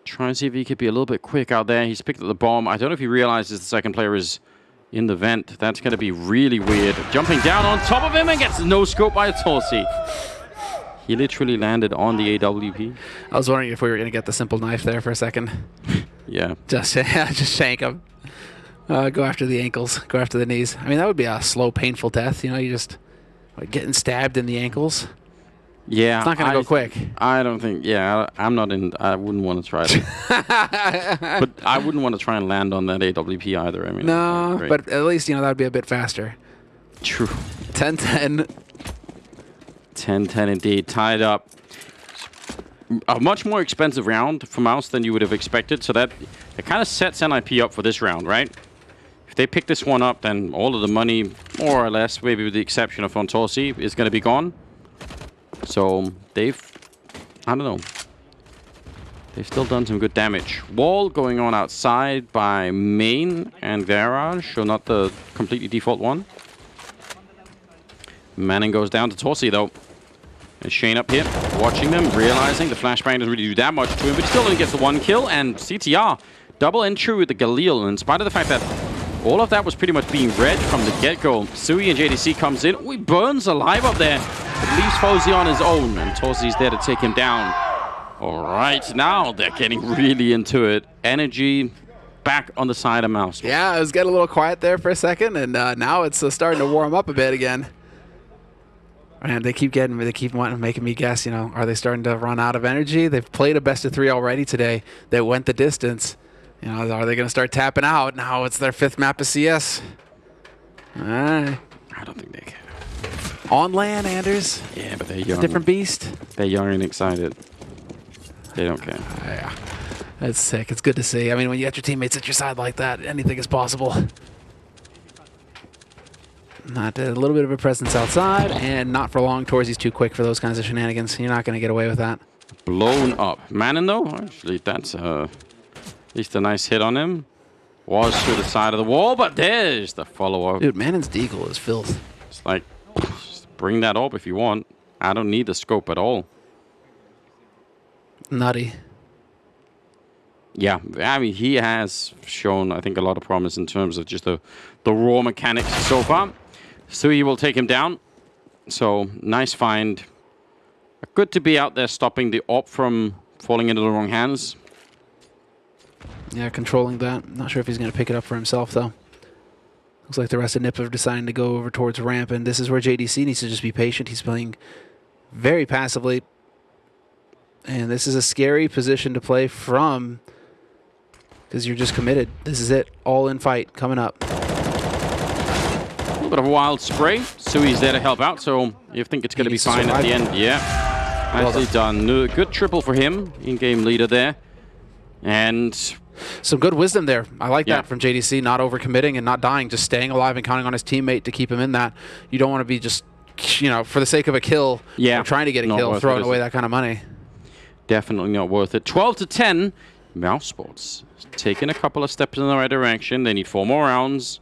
Try and see if he could be a little bit quick out there. He's picked up the bomb. I don't know if he realizes the second player is in the vent. That's going to be really weird. Jumping down on top of him and gets no scope by Torzy. He literally landed on the AWP. I was wondering if we were going to get the simple knife there for a second. Yeah. Just shank him. Go after the ankles. Go after the knees. I mean, that would be a slow, painful death. You know, you just getting stabbed in the ankles. Yeah. It's not going to go quick. I don't think. Yeah, I'm not in. I wouldn't want to try it. But I wouldn't want to try and land on that AWP either. I mean, no, but at least, you know, that would be a bit faster. True. 10-10. 10-10 indeed. Tied up. A much more expensive round for mouz than you would have expected. So that it kind of sets NIP up for this round, right? If they pick this one up, then all of the money, more or less, maybe with the exception of Torzy, is going to be gone. So they've, I don't know, they've still done some good damage. Wall going on outside by main and garage, so not the completely default one. Manning goes down to Torzy though. And Shane up here, watching them, realizing the flashbang doesn't really do that much to him, but he still only gets the 1 kill, and CTR double entry with the Galil, in spite of the fact that all of that was pretty much being read from the get-go. Sui and JDC comes in. Oh, he burns alive up there. But leaves Fozy on his own, and Torzy's there to take him down. All right, now they're getting really into it. Energy back on the side of mouz. Yeah, it was getting a little quiet there for a second, and now it's starting to warm up a bit again. And they keep making me guess, you know, are they starting to run out of energy? They've played a best of 3 already today that went the distance. You know, are they going to start tapping out? Now it's their 5th map of CS. I don't think they can. On land, Anders. Yeah, but they're young. Different beast. They're young and excited. They don't care. Yeah, that's sick. It's good to see. I mean, when you got your teammates at your side like that, anything is possible. Not a little bit of a presence outside, and not for long. Torzy's too quick for those kinds of shenanigans. You're not going to get away with that. Blown up. Manon, though, actually, that's at least a nice hit on him. Was through the side of the wall, but there's the follow-up. Dude, Manon's deagle is filth. It's like, just bring that up if you want. I don't need the scope at all. Nutty. Yeah, I mean, he has shown, I think, a lot of promise in terms of just the raw mechanics so far. So he will take him down. So, nice find. Good to be out there stopping the AWP from falling into the wrong hands. Yeah, controlling that. Not sure if he's going to pick it up for himself, though. Looks like the rest of NIP are deciding to go over towards ramp, and this is where JDC needs to just be patient. He's playing very passively. And this is a scary position to play from, because you're just committed. This is it. All-in fight coming up. A little bit of a wild spray. Sui's there to help out, so you think it's going to be fine at the end. Yeah, nicely done. Good triple for him. In-game leader there. And some good wisdom there. I like that from JDC, not overcommitting and not dying, just staying alive and counting on his teammate to keep him in that. You don't want to be just, you know, for the sake of a kill, or trying to get a kill, throwing away that kind of money. Definitely not worth it. 12-10. mousesports taking a couple of steps in the right direction. They need 4 more rounds.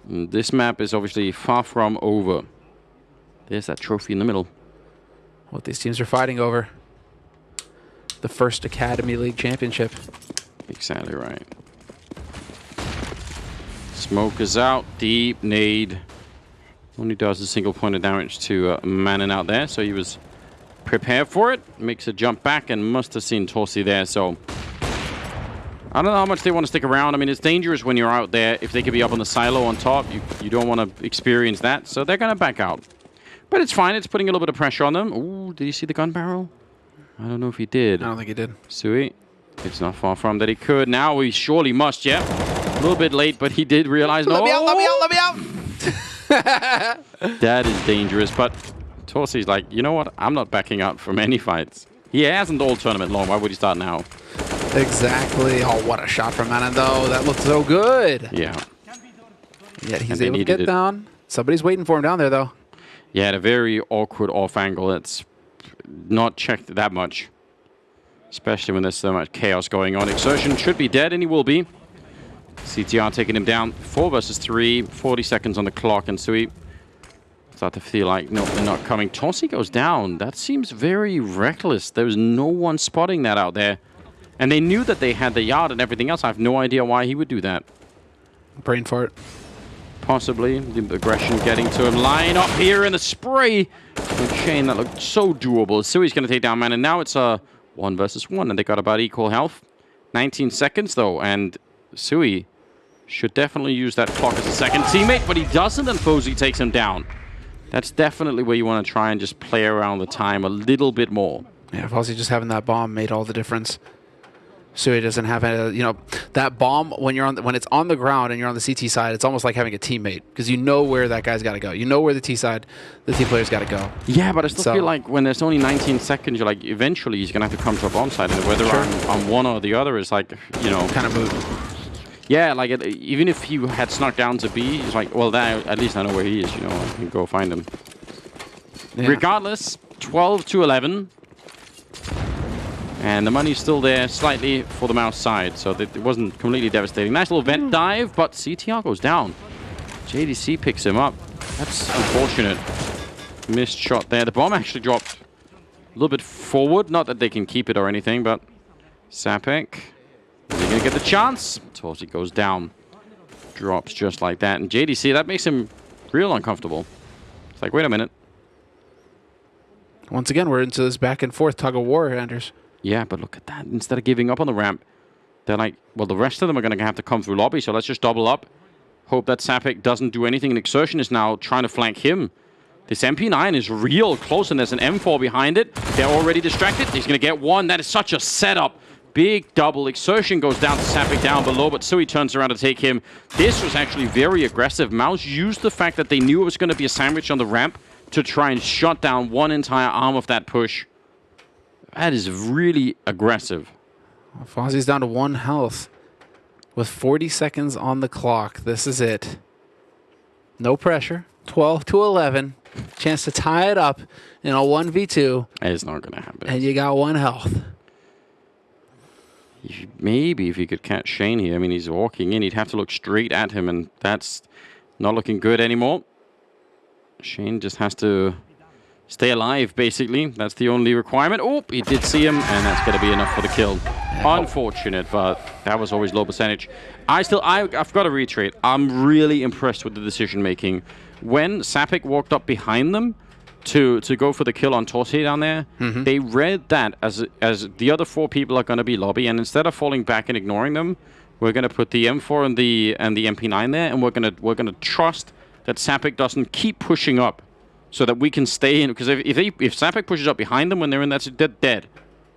And this map is obviously far from over. There's that trophy in the middle. What these teams are fighting over. The first Academy League championship. Exactly right. Smoke is out. Deep nade. Only does a single point of damage to Manon out there, so he was prepared for it. Makes a jump back and must have seen Torsi there, so I don't know how much they want to stick around. I mean, it's dangerous when you're out there. If they could be up on the silo on top, you don't want to experience that, so they're going to back out. But it's fine. It's putting a little bit of pressure on them. Ooh, did you see the gun barrel? I don't know if he did. I don't think he did. Sui, it's not far from that he could. Now he surely must, yeah. A little bit late, but he did realize, let me out, let me out, let me out! That is dangerous, but Torsi's like, you know what? I'm not backing out from any fights. He hasn't all tournament long. Why would he start now? Exactly. Oh, what a shot from Manon, though. That looked so good. Yeah. Yet he's able to get down. Somebody's waiting for him down there, though. Yeah, a very awkward off angle. That's not checked that much. Especially when there's so much chaos going on. Exertion should be dead, and he will be. CTR taking him down. 4 versus 3. 40 seconds on the clock, and Sui start to feel like, no, they're not coming. Torsi goes down. That seems very reckless. There was no one spotting that out there. And they knew that they had the yard and everything else. I have no idea why he would do that. Brain fart. Possibly. The aggression getting to him. Line up here in the spray. With Shane, that looked so doable. Sui's going to take down Man, and now it's a 1 versus 1, and they got about equal health. 19 seconds, though, and Sui should definitely use that clock as a second teammate, but he doesn't, and Fozy takes him down. That's definitely where you want to try and just play around the time a little bit more. Yeah, Fozy just having that bomb made all the difference. Sui doesn't have a, you know, that bomb when you're on when it's on the ground and you're on the CT side, it's almost like having a teammate because you know where that guy's got to go. You know where the T side, the team player's got to go. Yeah, but I still feel like when there's only 19 seconds, you're like, eventually he's gonna have to come to a bomb side, and whether on one or the other is like, you know, kind of moot. Yeah, like even if he had snuck down to B, he's like, well, at least I know where he is. You know, I can go find him. Yeah. Regardless, 12-11. And the money's still there slightly for the mouse side, so it wasn't completely devastating. Nice little vent dive, but CTR goes down. JDC picks him up. That's unfortunate. Missed shot there. The bomb actually dropped a little bit forward. Not that they can keep it or anything, but Sapek, is he going to get the chance? Torsi goes down. Drops just like that. And JDC, that makes him real uncomfortable. It's like, wait a minute. Once again, we're into this back and forth tug of war, Anders. Yeah, but look at that. Instead of giving up on the ramp, they're like, well, the rest of them are going to have to come through lobby, so let's just double up. Hope that Sapek doesn't do anything, and Exertion is now trying to flank him. This MP9 is real close, and there's an M4 behind it. They're already distracted. He's going to get one. That is such a setup. Big double. Exertion goes down to Sapek down below, but Sui turns around to take him. This was actually very aggressive. mouz used the fact that they knew it was going to be a sandwich on the ramp to try and shut down one entire arm of that push. That is really aggressive. Well, Fozzie's down to 1 health with 40 seconds on the clock. This is it. No pressure. 12-11. Chance to tie it up in a 1v2. It's not going to happen. And you got 1 health. Maybe if you could catch Shane here. I mean, he's walking in. He'd have to look straight at him, and that's not looking good anymore. Shane just has to stay alive, basically. That's the only requirement. Oh, he did see him, and that's going to be enough for the kill. Unfortunate, but that was always low percentage. I've got to reiterate, I'm really impressed with the decision making. When Sapik walked up behind them to go for the kill on Torsi down there, they read that as the other 4 people are going to be lobby, and instead of falling back and ignoring them, we're going to put the M4 and the MP9 there, and we're going to trust that Sapik doesn't keep pushing up, so that we can stay in. Because if Sapik pushes up behind them when they're in that, they're dead.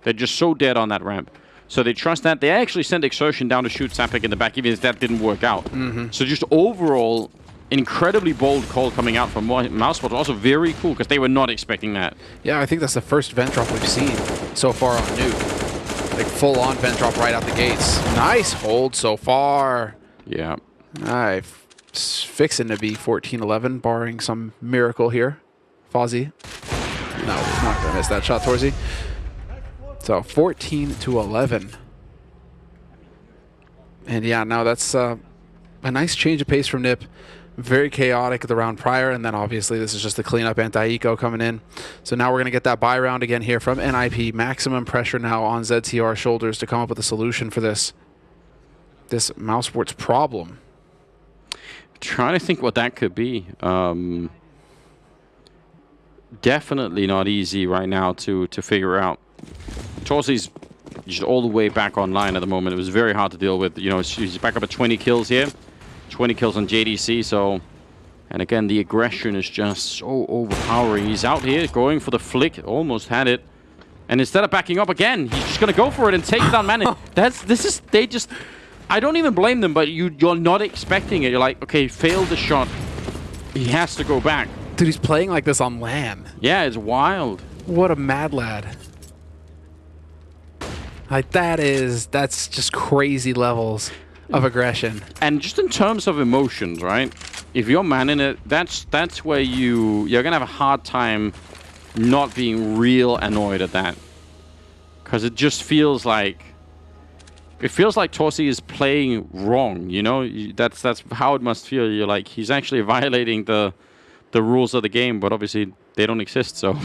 They're just so dead on that ramp. So they trust that. They actually sent Exertion down to shoot Sapik in the back, even if that didn't work out. So just overall, incredibly bold call coming out from mouz, but also very cool because they were not expecting that. Yeah, I think that's the first vent drop we've seen so far on Nuke. Like full-on vent drop right out the gates. Nice hold so far. Yeah. Fixing to be 14-11, barring some miracle here. Fozzie. No, not going to miss that shot, Torsi. So 14-11. And yeah, now that's a nice change of pace from Nip. Very chaotic the round prior, and then obviously this is just the cleanup anti-eco coming in. So now we're going to get that buy round again here from NIP. Maximum pressure now on ZTR's shoulders to come up with a solution for this mousesports problem. Trying to think what that could be. Definitely not easy right now to figure out. Torsi's just all the way back online at the moment. It was very hard to deal with. You know, she's back up at 20 kills here. 20 kills on JDC, so... And again, the aggression is just so overpowering. He's out here going for the flick. Almost had it. And instead of backing up again, he's just going to go for it and take down Manny. They just... I don't even blame them, but you're not expecting it. You're like, okay, failed the shot. He has to go back. Dude, he's playing like this on LAN. Yeah, it's wild. What a mad lad. Like, that's just crazy levels of aggression. And just in terms of emotions, right? If you're manning it, that's where you're going to have a hard time not being real annoyed at that. Because it just feels like... It feels like Torsi is playing wrong, you know? That's how it must feel. You're like, he's actually violating the rules of the game, but obviously they don't exist, so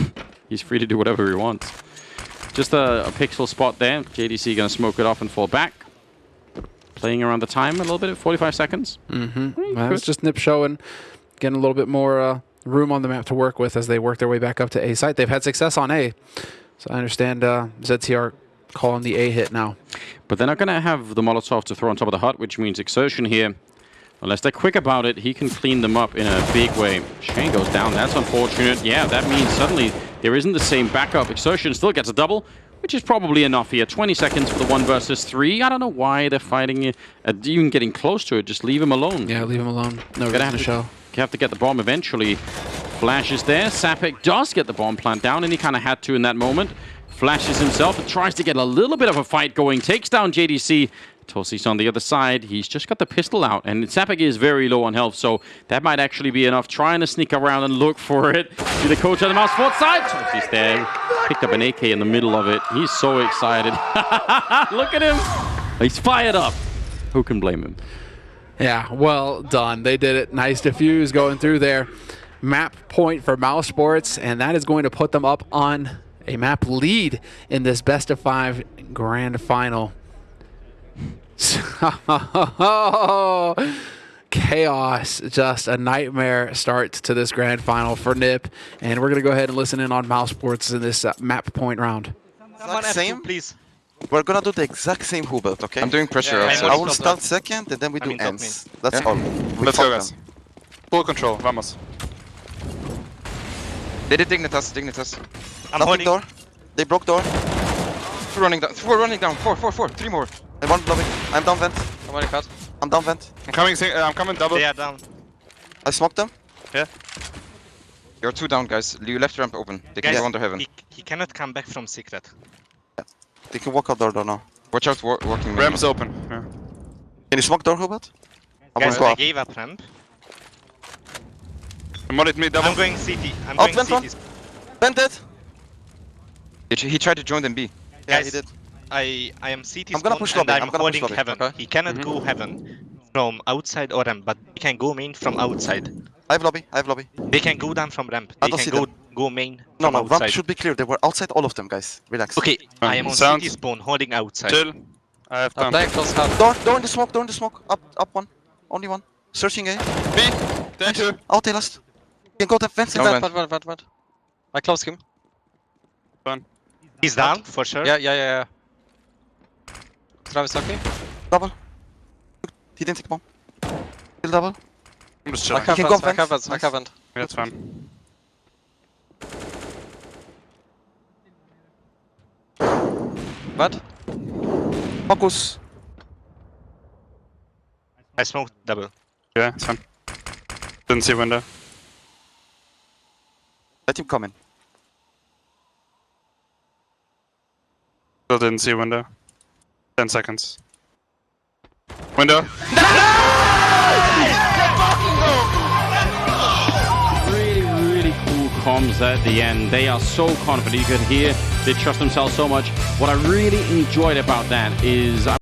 he's free to do whatever he wants. Just a pixel spot there. JDC going to smoke it off and fall back. Playing around the time a little bit at 45 seconds. Well, it's just Nip showing, getting a little bit more room on the map to work with as they work their way back up to A site. They've had success on A, so I understand ZTR calling the A hit now. But they're not going to have the Molotov to throw on top of the hut, which means Exertion here. Unless they're quick about it, he can clean them up in a big way. Shane goes down. That's unfortunate. Yeah, that means suddenly there isn't the same backup. Exertion still gets a double, which is probably enough here. 20 seconds for the 1 versus 3. I don't know why they're fighting it. Even getting close to it, just leave him alone. Yeah, leave him alone. No reason to show. You have to get the bomb eventually. Flash is there. Sapik does get the bomb plant down, and he kind of had to in that moment. Flashes himself and tries to get a little bit of a fight going. Takes down JDC. Torsi's on the other side. He's just got the pistol out. And Sapik is very low on health, so that might actually be enough. Trying to sneak around and look for it. To the coach on the mousesports side. Torsi's there. Picked up an AK in the middle of it. He's so excited. Look at him. He's fired up. Who can blame him? Yeah, well done. They did it. Nice defuse going through there. Map point for mousesports, and that is going to put them up on a map lead in this best of 5 grand final. Chaos, just a nightmare start to this grand final for Nip, and we're gonna go ahead and listen in on mousesports in this map point round. Same, please. We're gonna do the exact same Hubert, okay? I'm doing pressure. I will start second, and then we do ends. That's all. Let's go, guys. Full control, vamos. They did Dignitas. I'm holding door. They broke door. Two running down. Four. 3 more. And 1 lobby. I'm down vent. Somebody cut. I'm down vent. I'm coming double. They are down. I smoked them. Yeah. You're 2 down, guys. You left ramp open. They can go under heaven. He cannot come back from secret. Yeah. They can walk out door now. Watch out, walking. Ramp's open. Yeah. Can you smoke door, Hubert? Guys, I gave up ramp. I'm going CT. I'm going CT. Vented. He tried to join them B. Yeah, he did. I am CT I'm gonna push and lobby. I'm holding heaven. Okay. He cannot go heaven from outside or ramp, but he can go main from outside. I have lobby. They can go down from ramp. They can go main. No, from no, outside. ramp should be clear. They were outside, all of them, guys. Relax. Okay, I am on Sounds- CT spawn, holding outside. Chill. I have time. Playing close hard. Door in the smoke. Up one. Only one. Searching A. B. There two. Out there last. You can go to fence. Vent. I close him. He's down, for sure. Yeah. Travis okay? Double. He didn't take bomb. Kill double. I'm just I chilling. can't vent. That's fine. What? Focus. I smoked double. Yeah, it's fine. Didn't see window. Let him come in. Still didn't see window. 10 seconds. Window. Really cool comms at the end. They are so confident. You could hear they trust themselves so much. What I really enjoyed about that is